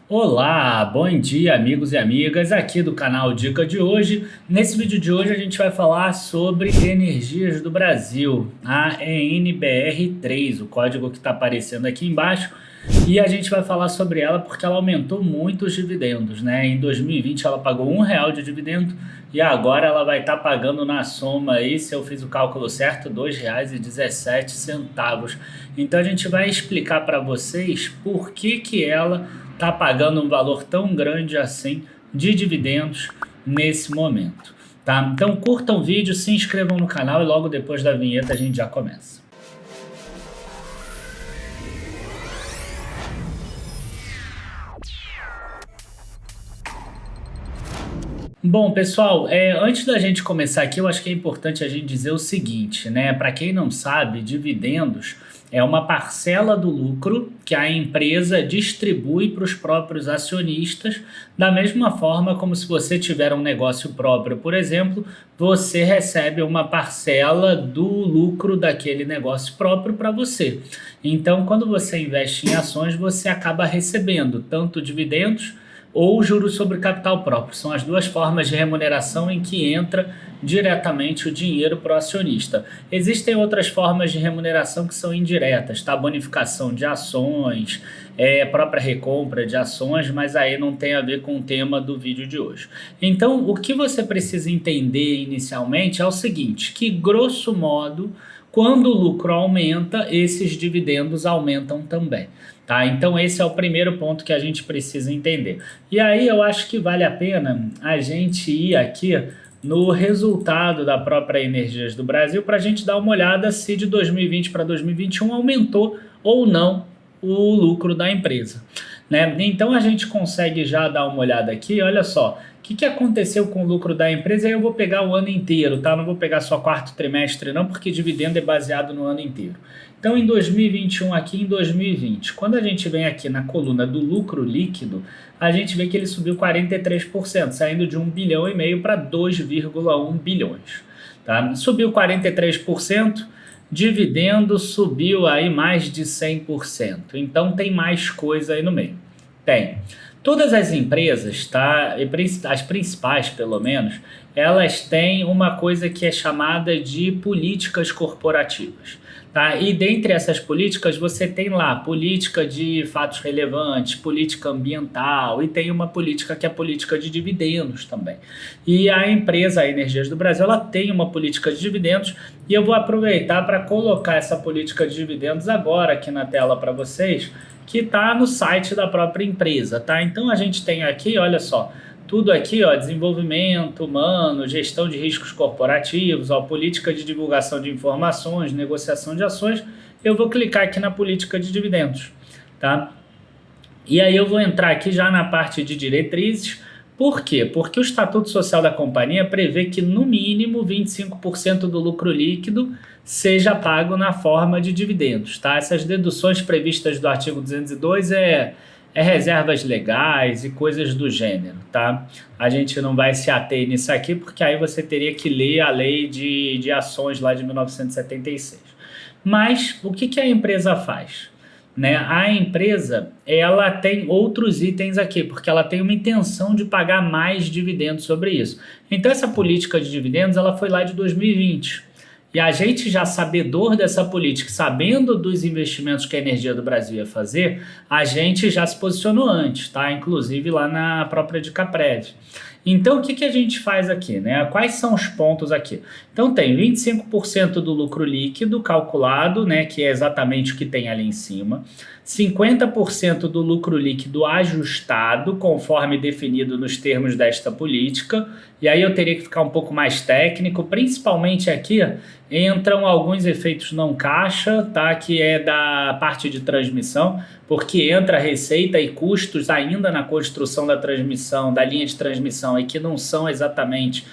Olá, bom dia amigos e amigas aqui do canal Dica de hoje. Nesse vídeo de hoje a gente vai falar sobre Energias do Brasil, a ENBR3, o código que está aparecendo aqui embaixo. E a gente vai falar sobre ela porque ela aumentou muito os dividendos, né? Em 2020 ela pagou R$ 1 de dividendo e agora ela vai estar pagando na soma aí, se eu fiz o cálculo certo, R$ 2,17. Então a gente vai explicar para vocês por que ela está pagando um valor tão grande assim de dividendos nesse momento, tá? Então curtam o vídeo, se inscrevam no canal e logo depois da vinheta a gente já começa. Bom, pessoal, antes da gente começar aqui, eu acho que é importante a gente dizer o seguinte, né? Para quem não sabe, dividendos é uma parcela do lucro que a empresa distribui para os próprios acionistas, da mesma forma como se você tiver um negócio próprio, por exemplo, você recebe uma parcela do lucro daquele negócio próprio para você. Então, quando você investe em ações, você acaba recebendo tanto dividendos ou juros sobre capital próprio. São as duas formas de remuneração em que entra diretamente o dinheiro para o acionista. Existem outras formas de remuneração que são indiretas, tá? Bonificação de ações, própria recompra de ações, mas aí não tem a ver com o tema do vídeo de hoje. Então, o que você precisa entender inicialmente é o seguinte, que grosso modo, quando o lucro aumenta, esses dividendos aumentam também. Tá? Então esse é o primeiro ponto que a gente precisa entender. E aí eu acho que vale a pena a gente ir aqui no resultado da própria Energias do Brasil para a gente dar uma olhada se de 2020 para 2021 aumentou ou não o lucro da empresa, né? Então a gente consegue já dar uma olhada aqui, olha só, o que aconteceu com o lucro da empresa? Aí eu vou pegar o ano inteiro, tá? Não vou pegar só quarto trimestre não, porque dividendo é baseado no ano inteiro. Então em 2021 aqui, em 2020, quando a gente vem aqui na coluna do lucro líquido, a gente vê que ele subiu 43%, saindo de 1,5 bilhão para 2,1 bilhões. Tá? Subiu 43%, dividendo subiu aí mais de 100%. Então tem mais coisa aí no meio. Tem. Todas as empresas, tá? As principais pelo menos, elas têm uma coisa que é chamada de políticas corporativas. Tá? E dentre essas políticas você tem lá política de fatos relevantes, política ambiental e tem uma política que é a política de dividendos também. E a empresa, a Energias do Brasil, ela tem uma política de dividendos e eu vou aproveitar para colocar essa política de dividendos agora aqui na tela para vocês, que está no site da própria empresa, tá? Então a gente tem aqui, olha só, tudo aqui, ó, desenvolvimento humano, gestão de riscos corporativos, ó, política de divulgação de informações, negociação de ações. Eu vou clicar aqui na política de dividendos, tá? E aí eu vou entrar aqui já na parte de diretrizes. Por quê? Porque o Estatuto Social da Companhia prevê que no mínimo 25% do lucro líquido seja pago na forma de dividendos, tá? Essas deduções previstas do artigo 202 é reservas legais e coisas do gênero, tá? A gente não vai se ater nisso aqui, porque aí você teria que ler a lei de ações lá de 1976. Mas o que a empresa faz? Né? A empresa, ela tem outros itens aqui, porque ela tem uma intenção de pagar mais dividendos sobre isso. Então essa política de dividendos, ela foi lá de 2020. E a gente já sabedor dessa política, sabendo dos investimentos que a Energia do Brasil ia fazer, a gente já se posicionou antes, tá? Inclusive lá na própria Dicaprev. Então, o que a gente faz aqui, né? Quais são os pontos aqui? Então, tem 25% do lucro líquido calculado, né? Que é exatamente o que tem ali em cima. 50% do lucro líquido ajustado, conforme definido nos termos desta política. E aí eu teria que ficar um pouco mais técnico, principalmente aqui entram alguns efeitos não caixa, tá? Que é da parte de transmissão, porque entra receita e custos ainda na construção da transmissão, da linha de transmissão, e que não são exatamente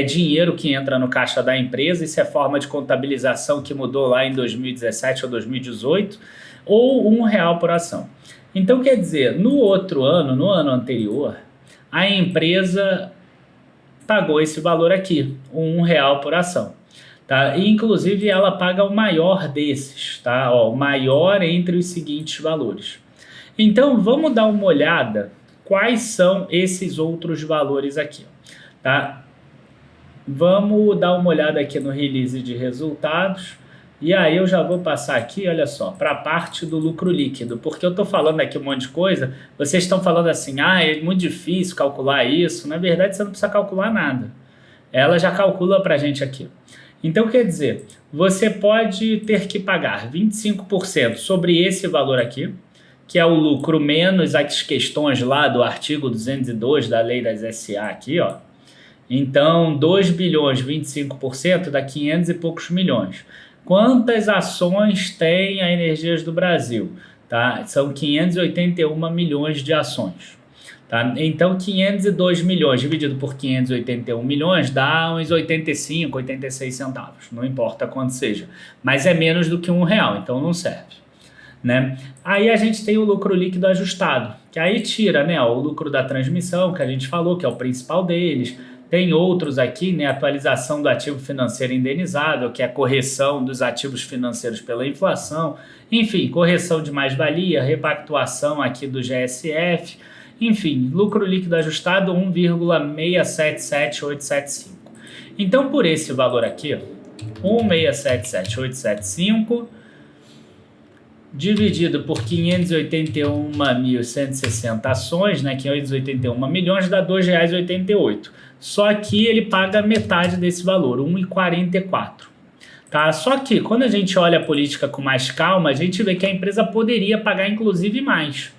dinheiro que entra no caixa da empresa. Isso é forma de contabilização que mudou lá em 2017 ou 2018, ou R$ 1 por ação. Então, quer dizer, no outro ano, no ano anterior, a empresa pagou esse valor aqui, R$ 1 por ação. Tá? E, inclusive, ela paga o maior desses, tá? Ó, o maior entre os seguintes valores. Então, vamos dar uma olhada quais são esses outros valores aqui, tá? Vamos dar uma olhada aqui no release de resultados. E aí eu já vou passar aqui, olha só, para a parte do lucro líquido, porque eu estou falando aqui um monte de coisa, vocês estão falando assim, é muito difícil calcular isso. Na verdade, você não precisa calcular nada. Ela já calcula para a gente aqui. Então, quer dizer, você pode ter que pagar 25% sobre esse valor aqui, que é o lucro menos as questões lá do artigo 202 da lei das SA aqui, ó. Então, 2 bilhões, 25% dá 500 e poucos milhões. Quantas ações tem a Energias do Brasil? Tá? São 581 milhões de ações. Tá? Então, 502 milhões dividido por 581 milhões dá uns 85, 86 centavos. Não importa quanto seja. Mas é menos do que R$1, então não serve. Né? Aí a gente tem o lucro líquido ajustado, que aí tira, né, o lucro da transmissão, que a gente falou, que é o principal deles. Tem outros aqui, né, atualização do ativo financeiro indenizado, que é a correção dos ativos financeiros pela inflação, enfim, correção de mais-valia, repactuação aqui do GSF, enfim, lucro líquido ajustado 1,677875. Então, por esse valor aqui, 1,677875, dividido por 581.160 ações, né, 581 milhões, dá R$ 2,88. Só que ele paga metade desse valor, R$ 1,44. Tá? Só que quando a gente olha a política com mais calma, a gente vê que a empresa poderia pagar inclusive mais.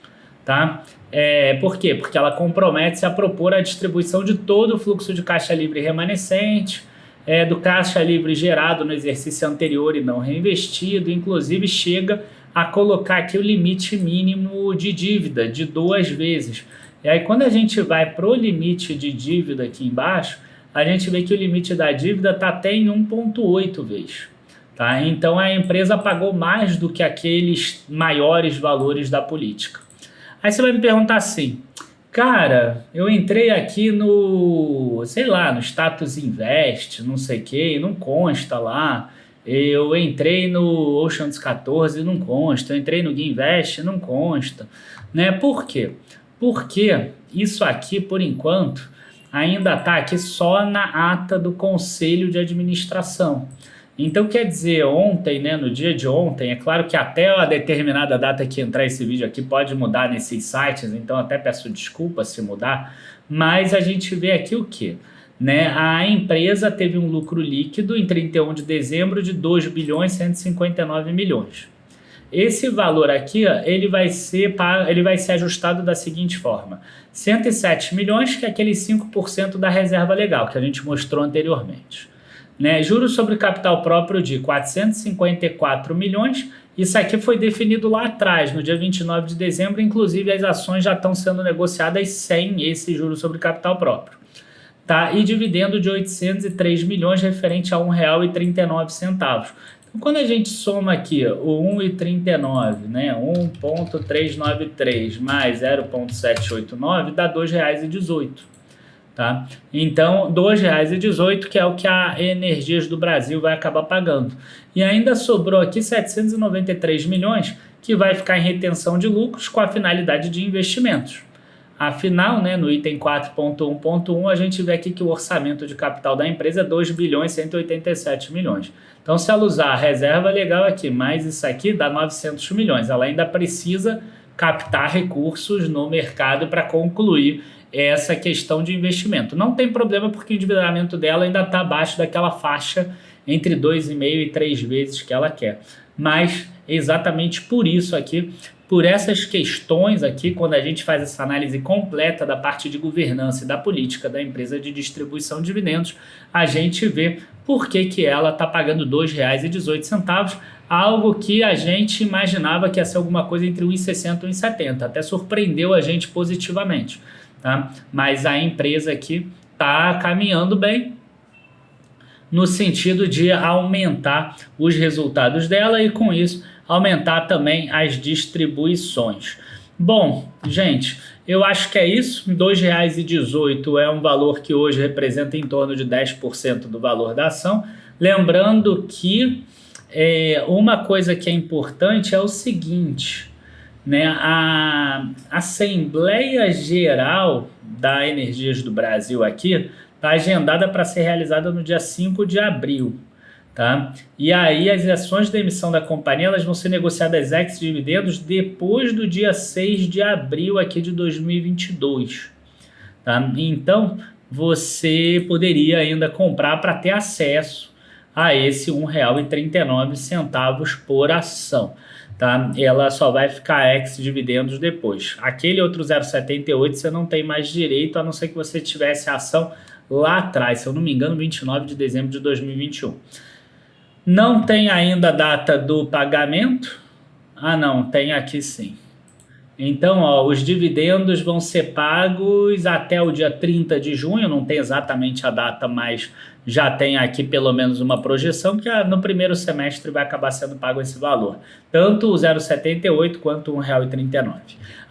Tá? Por quê? Porque ela compromete-se a propor a distribuição de todo o fluxo de caixa livre remanescente, do caixa livre gerado no exercício anterior e não reinvestido, inclusive chega a colocar aqui o limite mínimo de dívida de 2 vezes. E aí quando a gente vai para o limite de dívida aqui embaixo, a gente vê que o limite da dívida está até em 1,8 vezes. Tá? Então a empresa pagou mais do que aqueles maiores valores da política. Aí você vai me perguntar assim, cara, eu entrei aqui no, sei lá, no Status Invest, não sei o que, não consta lá. Eu entrei no Oceans 14, não consta. Eu entrei no Guinvest, não consta. Né? Por quê? Porque isso aqui, por enquanto, ainda está aqui só na ata do Conselho de Administração. Então, quer dizer, ontem, né, no dia de ontem, é claro que até a determinada data que entrar esse vídeo aqui pode mudar nesses sites, então até peço desculpa se mudar, mas a gente vê aqui o quê? Né? A empresa teve um lucro líquido em 31 de dezembro de 2 bilhões 159 milhões. Esse valor aqui, ó, ele vai ser ajustado da seguinte forma. 107 milhões, que é aqueles 5% da reserva legal que a gente mostrou anteriormente. Né? Juros sobre capital próprio de 454 milhões. Isso aqui foi definido lá atrás, no dia 29 de dezembro. Inclusive, as ações já estão sendo negociadas sem esse juro sobre capital próprio. Tá? E dividendo de 803 milhões referente a R$ 1,39. Então, quando a gente soma aqui o 1,39, né, 1,393 mais 0,789 dá R$ 2,18. Tá? Então, R$ 2,18, que é o que a Energias do Brasil vai acabar pagando. E ainda sobrou aqui 793 milhões, que vai ficar em retenção de lucros com a finalidade de investimentos. Afinal, né, no item 4.1.1, a gente vê aqui que o orçamento de capital da empresa é 2 bilhões 187 milhões. Então, se ela usar a reserva legal aqui, mais isso aqui, dá 900 milhões. Ela ainda precisa captar recursos no mercado para concluir essa questão de investimento. Não tem problema porque o endividamento dela ainda está abaixo daquela faixa entre 2,5 e 3 vezes que ela quer. Mas exatamente por isso aqui, por essas questões aqui, quando a gente faz essa análise completa da parte de governança e da política da empresa de distribuição de dividendos, a gente vê por que ela está pagando R$ 2,18, algo que a gente imaginava que ia ser alguma coisa entre 1,60 e 1,70, até surpreendeu a gente positivamente. Tá? Mas a empresa aqui está caminhando bem no sentido de aumentar os resultados dela e com isso aumentar também as distribuições. Bom, gente, eu acho que é isso. R$ 2,18 é um valor que hoje representa em torno de 10% do valor da ação. Lembrando que uma coisa que é importante é o seguinte, né? A Assembleia Geral da Energias do Brasil aqui está agendada para ser realizada no dia 5 de abril. Tá? E aí as ações da emissão da companhia elas vão ser negociadas ex-dividendos depois do dia 6 de abril aqui de 2022. Tá? Então, você poderia ainda comprar para ter acesso a esse R$ 1,39 por ação. Tá? Ela só vai ficar ex-dividendos depois. Aquele outro 0,78 você não tem mais direito, a não ser que você tivesse a ação lá atrás, se eu não me engano, 29 de dezembro de 2021. Não tem ainda a data do pagamento? Ah, não, tem aqui sim. Então, ó, os dividendos vão ser pagos até o dia 30 de junho, não tem exatamente a data, mas já tem aqui pelo menos uma projeção que no primeiro semestre vai acabar sendo pago esse valor. Tanto o 0,78 quanto o R$ 1,39.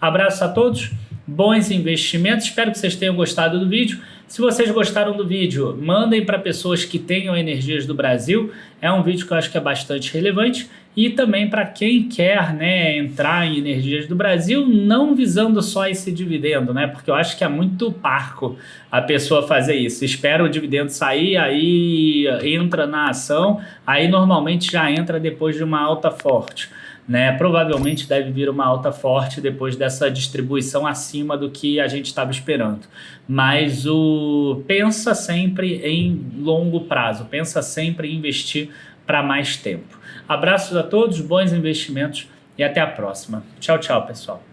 Abraço a todos, bons investimentos, espero que vocês tenham gostado do vídeo. Se vocês gostaram do vídeo, mandem para pessoas que tenham Energias do Brasil. É um vídeo que eu acho que é bastante relevante. E também para quem quer, né, entrar em Energias do Brasil, não visando só esse dividendo, né? Porque eu acho que é muito parco a pessoa fazer isso. Espera o dividendo sair, aí entra na ação, aí normalmente já entra depois de uma alta forte. Né? Provavelmente deve vir uma alta forte depois dessa distribuição acima do que a gente estava esperando. Mas pensa sempre em longo prazo, pensa sempre em investir para mais tempo. Abraços a todos, bons investimentos e até a próxima. Tchau, tchau, pessoal.